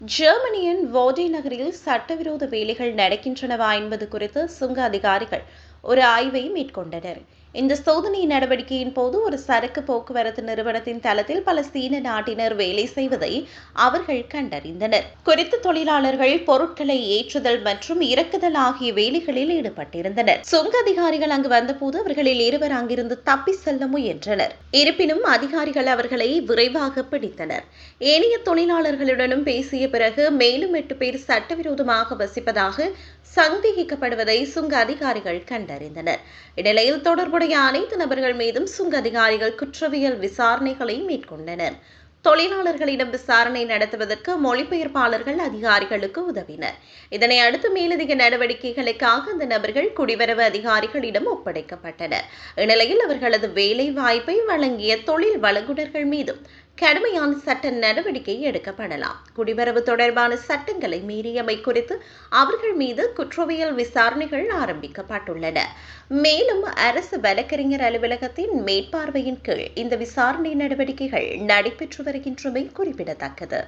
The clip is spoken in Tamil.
ஜெர்மனியின் வோடே நகரில் சட்டவிரோத வேலைகள் நடக்கின்றனவா என்பது குறித்து சுங்க அதிகாரிகள் ஒரு ஆய்வை மேற்கொண்டனர். இந்த சோதனை நடவடிக்கையின் போது ஒரு சரக்கு போக்குவரத்து நிறுவனத்தின் தளத்தில் பல சீன நாட்டினர் வேலை செய்வதை அவர்கள் கண்டறிந்தனர். குறித்த தொழிலாளர்கள் பொருட்களை ஏற்றுதல் மற்றும் இறக்குதல் ஆகிய வேலைகளில் ஈடுபட்டிருந்தனர். சுங்க அதிகாரிகள் அங்கு வந்தபோது அவர்களில் இருவர் அங்கிருந்து தப்பி செல்ல முயன்றனர். இருப்பினும் அதிகாரிகள் அவர்களை விரைவாக பிடித்தனர். ஏனைய தொழிலாளர்களுடனும் பேசிய பிறகு மேலும் 8 பேர் சட்டவிரோதமாக வசிப்பதாக சந்தேகிக்கப்படுவதை சுங்க அதிகாரிகள் கண்டறிந்தனர். இந்நிலையில் தொடர்புடைய அனைத்து நபர்கள் மீதும் சுங்க அதிகாரிகள் குற்றவியல் விசாரணைகளை மேற்கொண்டனர். தொழிலாளர்களிடம் விசாரணை நடத்துவதற்கு மொழிபெயர்ப்பாளர்கள் அதிகாரிகளுக்கு உதவினர். இதனை அடுத்து மேலதிக நடவடிக்கைகளுக்காக அந்த நபர்கள் குடிவரவு அதிகாரிகளிடம் ஒப்படைக்கப்பட்டனர். இந்நிலையில் அவர்களது வேலை வாய்ப்பை வழங்கிய தொழில் வழங்குநர்கள் மீதும் கடுமையான சட்ட நடவடிக்கை எடுக்கப்படலாம். குடிவரவு தொடர்பான சட்டங்களை மீறியமை குறித்து அவர்கள் மீது குற்றவியல் விசாரணைகள் ஆரம்பிக்கப்பட்டுள்ளன. மேலும் அரசு வழக்கறிஞர் அலுவலகத்தின் மேற்பார்வையின் கீழ் இந்த விசாரணை நடவடிக்கைகள் நடைபெற்று வருகின்றமை குறிப்பிடத்தக்கது.